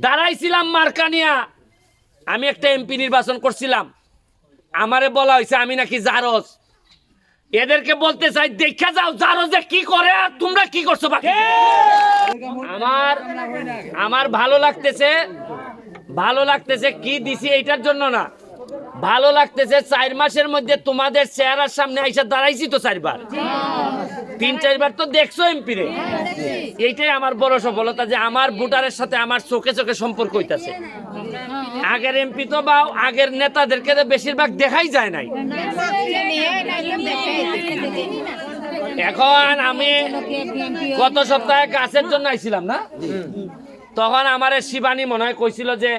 দাঁড়াইছিলাম মার্কানিয়া। আমি একটা এমপি নির্বাচন করছিলাম, আমারে বলা হয়েছে আমি নাকি জারজ। এদেরকে বলতে চাই, দেখা যাও জারজে কি করে আর তোমরা কি করছো বাকি। আমার আমার ভালো লাগতেছে কি দিছি এইটার জন্য না, ভালো লাগতেছে 4 মাসের মধ্যে তোমাদের চেহারার সামনে আইসা দাঁড়াইছি তো 4 বার, 3-4 বার তো দেখছো এমপি রে। এইটাই আমার বড় সফলতা যে আমার ভোটারের সাথে আমার চোখে চোখে সম্পর্ক হইতাছে। আগের এমপি তো বা আগের নেতাদেরকে তো বেশিরভাগ দেখাই যায় নাই। এখন আমি গত সপ্তাহে গাছের জন্য আইছিলাম না, তখন আমার শিবানী মনে হয় কইছিল যে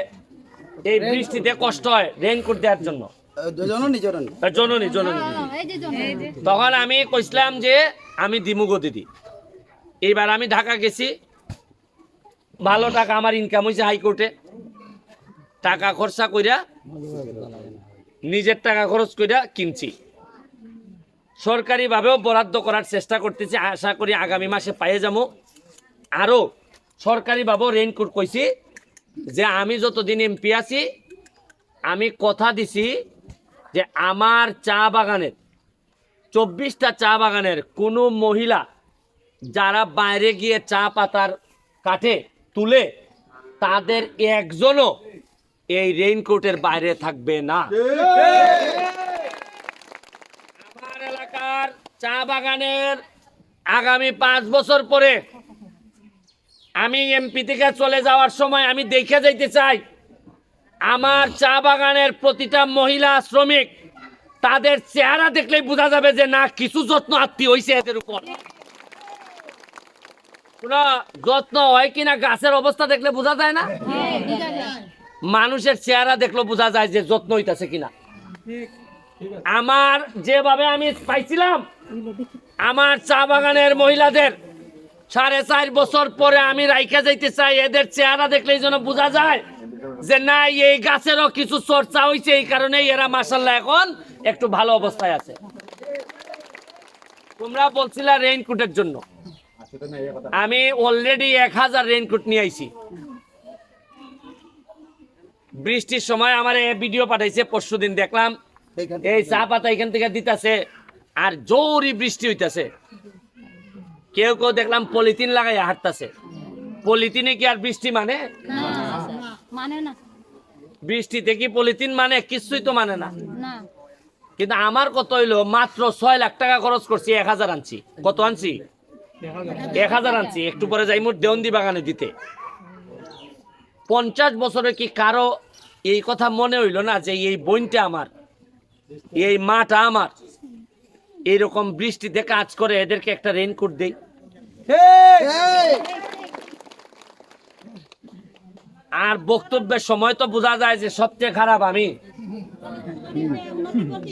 এই বৃষ্টিতে কষ্ট হয় রেইনকোট দেওয়ার জন্য, জননী। তখন আমি কইছিলাম যে আমি দিমুগো দিদি। এইবার আমি ঢাকা গেছি, ভালো টাকা আমার ইনকাম হয়েছে হাইকোর্টে, টাকা খরচা কইরা নিজের টাকা খরচ কইরা কিনছি। সরকারিভাবেও বরাদ্দ করার চেষ্টা করতেছি, আশা করি আগামী মাসে পাইয়ে যাবো। আরও সরকারিভাবেও রেইনকোট কইছি যে আমি যতদিন এমপি আছি আমি কথা দিছি যে আমার চা বাগানের 24টা চা বাগানের কোনো মহিলা যারা বাইরে গিয়ে চা পাতার কাঠে তুলে তাদের একজনও এই রেইনকোটের বাইরে থাকবে না। আমার এলাকার চা বাগানের আগামী 5 বছর পরে আমি এমপি থেকে চলে যাওয়ার সময় আমি দেখে যাইতে চাই আমার চা বাগানের প্রতিটা মহিলা শ্রমিক তাদের চেহারা দেখলেই বোঝা যাবে যে না কিছু যত্ন আত্মীয় হয়েছে এদের উপর। কোন যত্ন হয় কিনা গাছের অবস্থা দেখলে বোঝা যায় না, মানুষের চেহারা দেখলে বোঝা যায় যে যত্ন হইতাছে কিনা। আমার যেভাবে আমি পাইছিলাম আমার চা বাগানের মহিলাদের 4.5 বছর পরে আমি রাইখা যাইতে চাই, এদের চেহারা দেখলেই যেন বোঝা যায় যে না এই গাছেরও কিছু চর্চা হয়েছে, এই কারণে এরা মাশাআল্লাহ এখন একটু ভালো অবস্থায় আছে। তোমরা বলছিলা রেইনকোটের জন্য, আমি অলরেডি 1000 রেইনকোট নিয়ে আইছি। বৃষ্টির সময় আমার ভিডিও পাঠাইছে, পরশুদিন দেখলাম এই চা পাতা এখান থেকে দিতেছে আর জোরই বৃষ্টি হইতাছে। কেউ কেউ দেখলাম পলিথিন লাগাইয়া হাঁটতেছে। পলিথিনে কি আর বৃষ্টি মানে? বৃষ্টিতে কি পলিথিন মানে? কিছুই তো মানে না। কিন্তু আমার কত হইলো, মাত্র 6 লাখ টাকা খরচ করছি, 1000 আনছি। কত আনছি? 1000 আনছি। একটু পরে যাই মোট দেওয়ন্দি বাগানে দিতে। 50 বছরে কি কারো এই কথা মনে হইল না যে এই বইনটা আমার, এই মাটা আমার, এইরকম বৃষ্টিতে কাজ করে, এদেরকে একটা রেইনকোট দেই। আর বক্তব্যের সময় তো বোঝা যায় যে সবচেয়ে খারাপ আমি,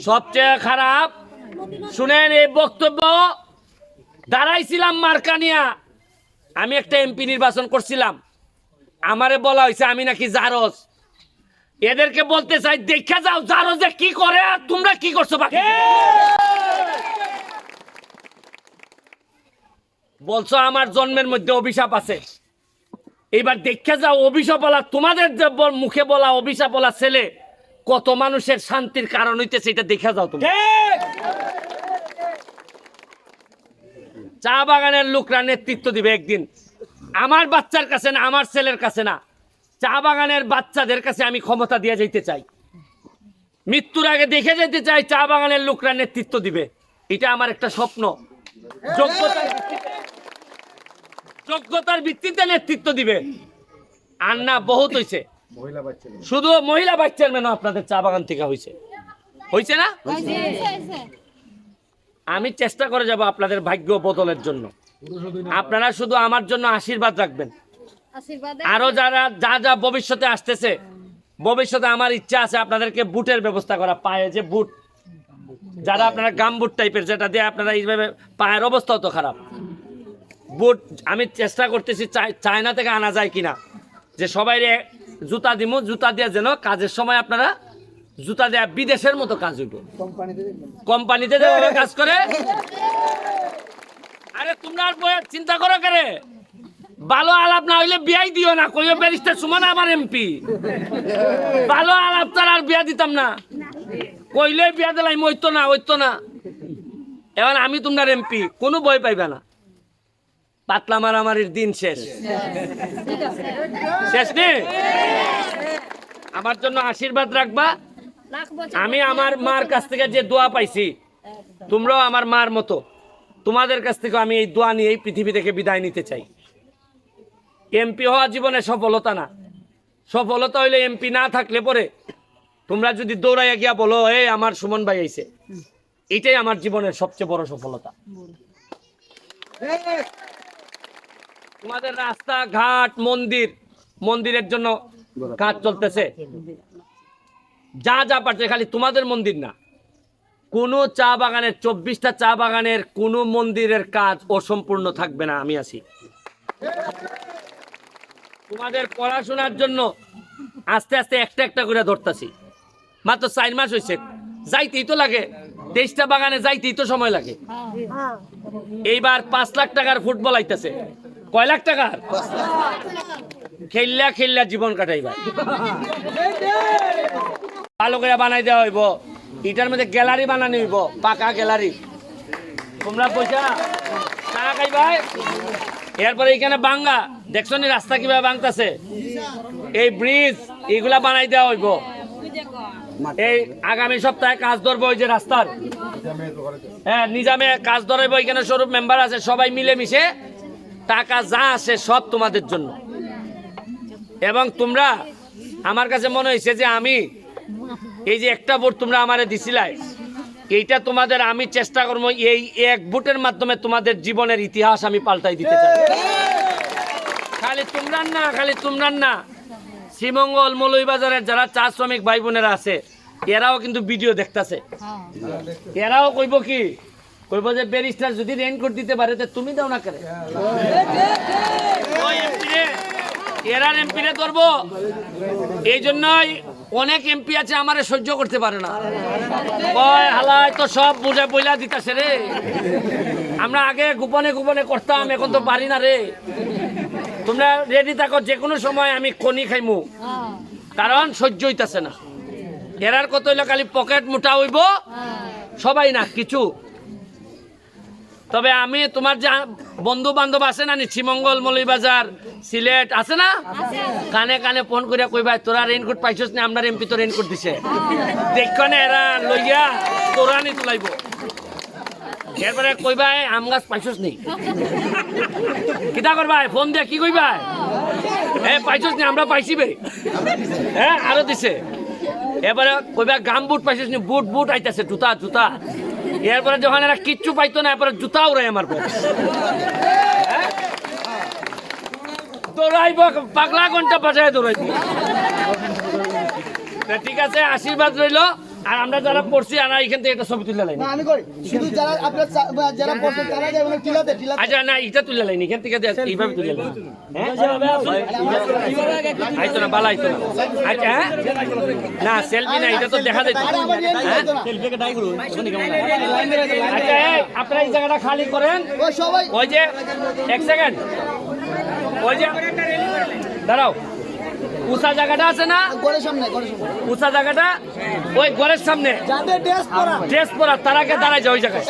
সবচেয়ে খারাপ। শুনেন, এই বক্তব্য দাঁড়াইছিলাম মার্কানিয়া। আমি একটা এমপি নির্বাচন করছিলাম, আমারে বলা হয়েছে আমি নাকি জারজ। এদেরকে বলতে চাই, দেখা যাও জারজে কি করে আর তোমরা কি করছো বাকি। বলছো আমার জন্মের মধ্যে অভিশাপ আছে, এইবার দেখে যাও অভিশাপ বলা, তোমাদের যে মুখে বলা অভিশাপ বলা ছেলে কত মানুষের শান্তির কারণ হইতেছে, এটা দেখে যাও তুমি। চা বাগানের লোকরা নেতৃত্ব দিবে একদিন, আমার বাচ্চার কাছে না, আমার ছেলের কাছে না, চা বাগানের বাচ্চাদের কাছে আমি ক্ষমতা দিয়ে যেতে চাই। মৃত্যুর আগে দেখে যেতে চাই চা বাগানের লোকরা নেতৃত্ব দিবে। এটা আমার একটা স্বপ্ন। যোগ্যতার ভিত্তিতে নেতৃত্ব দিবে। আর না বহুত হয়েছে, শুধু মহিলা ভাইস চেয়ারম্যান আপনাদের চা বাগান থেকে হয়েছে না? আমি চেষ্টা করে যাব আপনাদের ভাগ্য বদলের জন্য। আপনারা শুধু আমার জন্য আশীর্বাদ রাখবেন। আরো যারা যা ভবিষ্যতে আসতেছে, ভবিষ্যতে আমার ইচ্ছা আছে আপনাদেরকে বুটের ব্যবস্থা করা, পায়ে যে বুট, যারা আপনারা গাম বুট টাইপের, যেটা দিয়ে আপনারা এইভাবে পায়ের অবস্থাও তো খারাপ, বুট আমি চেষ্টা করতেছি চায়না থেকে আনা যায় কিনা, যে সবাই জুতা দিমু, জুতা দিয়ে যেন কাজের সময় আপনারা জুতা দেয়া বিদেশের মতো কাজ হইব, কোম্পানিতে কাজ করে। আরে তোমরা চিন্তা করো করে ভালো আলাপ না হইলে বিয়াই দিও না, কইও ব্যারিস্টার সুমন আমার এমপি। ভালো আলাপ তার আর বিয়া দিতাম না, কইলে বিয়া দিলাই মইতো না। এখন আমি তোমার এমপি, কোনো ভয় পাইবা না। পাতলা মারামারির দিন শেষ নে। আমার জন্য আশীর্বাদ রাখবা। আমি আমার মার কাছ থেকে যে দোয়া পাইছি, তোমরাও আমার মার মতো, তোমাদের কাছ থেকে আমি এই দোয়া নিয়ে এই পৃথিবী থেকে বিদায় নিতে চাই। এমপি হওয়া জীবনে সফলতা না, সফলতা হইলে এমপি না থাকলে পরে তোমরা যদি দৌড়াইয়া গিয়া বলো এই আমার সুমন ভাই আইছে, এটাই আমার জীবনের সবচেয়ে বড় সফলতা। তোমাদের রাস্তা ঘাট মন্দিরের জন্য কাজ চলতেছে, যা পারছে, খালি তোমাদের মন্দির না, কোনো চা বাগানের 24টা চা বাগানের কোনো মন্দিরের কাজ অসম্পূর্ণ থাকবে না। আমি আছি তোমাদের পড়াশোনার জন্য, আস্তে আস্তে একটা করে ধরতেছি। মাত্র 4 মাস হয়েছে, যাইতেই তো লাগে, 23টা বাগানে যাইতেই তো সময় লাগে। এইবার 5 লাখ টাকার ফুটবল আইতেছে। কয় লাখ টাকার? খেললা জীবন কাটাইবা। ভালো করে বানাই দেওয়া হইব, এটার মধ্যে গ্যালারি বানানো হইব, পাকা গ্যালারি। তোমরা পয়সা টাকা খাইবাই। এরপরে এখানে বাঙ্গা দেখছো নি রাস্তা কিভাবে ভাঙতেছে, এই ব্রিজ এগুলা বানাই দেওয়া হইব। এই আগামী সপ্তাহে কাজ ধরবো, ওই যে রাস্তার নিজামে কাজ ধরবো। এখানে স্বরূপ মেম্বার আছে, সবাই মিলেমিশে টাকা যা আসে সব তোমাদের জন্য। এবং তোমরা, আমার কাছে মনে হয়েছে যে আমি এই যে একটা ভোট তোমরা আমারে দিছিলাই, এইটা তোমাদের আমি চেষ্টা করবো এই এক ভোটের মাধ্যমে তোমাদের জীবনের ইতিহাস আমি পাল্টাই দিতে চাই। খালি তোমরা না, শ্রীমঙ্গল মৌলভীবাজারের যারা চা শ্রমিক ভাই বোনেরা আছে, এরাও কিন্তু ভিডিও দেখতেছে। এরাও কইব যে ব্যারিস্টার যদি রেইনকোট দিতে পারে তো তুমি দাও না কেন? এরার এমপিরে ধরবো। এই জন্যই অনেক এমপি আছে আমারে সহ্য করতে পারে না, কয় হালায় তো সব বুঝে বইলা দিতেছে রে। আমরা আগে গোপনে করতাম, এখন তো পারি না রে। তোমরা রেডি থাকো, যে কোনো সময় আমি খনি খাইমু, কারণ সহ্য হইতাছে না। এরার কত হইলো খালি পকেট মোটা হইব, সবাই না কিছু। তবে আমি তোমার যে বন্ধু বান্ধব আছে না, শ্রীমঙ্গল মৌলভীবাজার সিলেট আছে না, কানে ফোন করে কইবা তোরা রেইনকোট পাইছস না, আমরা এমপি তো রেইনকোট দিছে, দেখো না এরা লইয়া তোরা নি তুলাইব। এরপরে কইবা আম গাছ পাইছস নেই, কিতা করবা ফোন দিয়ে কি কইবা পাইছস নি, আমরা পাইছি বে, হ্যাঁ আরো দিছে। এবারে কইবা গাম বুট পাইছস নি, বুট আইতাছে, জুতা। এরপরে যখন এরা কিচ্ছু পাইতো না, এরপরে জুতা উড়াই আমার পর দৌড়াইব, পাগলা ঘন্টা বাজায় দৌড়াইব। ঠিক আছে, আশীর্বাদ রইল। আর আমরা যারা পড়ছি আমরা এখান থেকে একটা ছবি তুলে লাইনি। আচ্ছা না, এটা তুলে লাইনি, এখান থেকে এইভাবে তুলে লাইনি। আইতো না, বালা আইতো না। আচ্ছা হ্যাঁ, না সেলফি না, এটা তো দেখা যায়। আচ্ছা আপনারা এই জায়গাটা খালি করেন, ওই যে 1 সেকেন্ড, ওই যে দাঁড়াও, উঁচা জায়গাটা আছে না, উঁচা জায়গাটা ওই ঘরের সামনে ড্রেস পরা তার আগে দাঁড়ায় যায় ওই জায়গায়।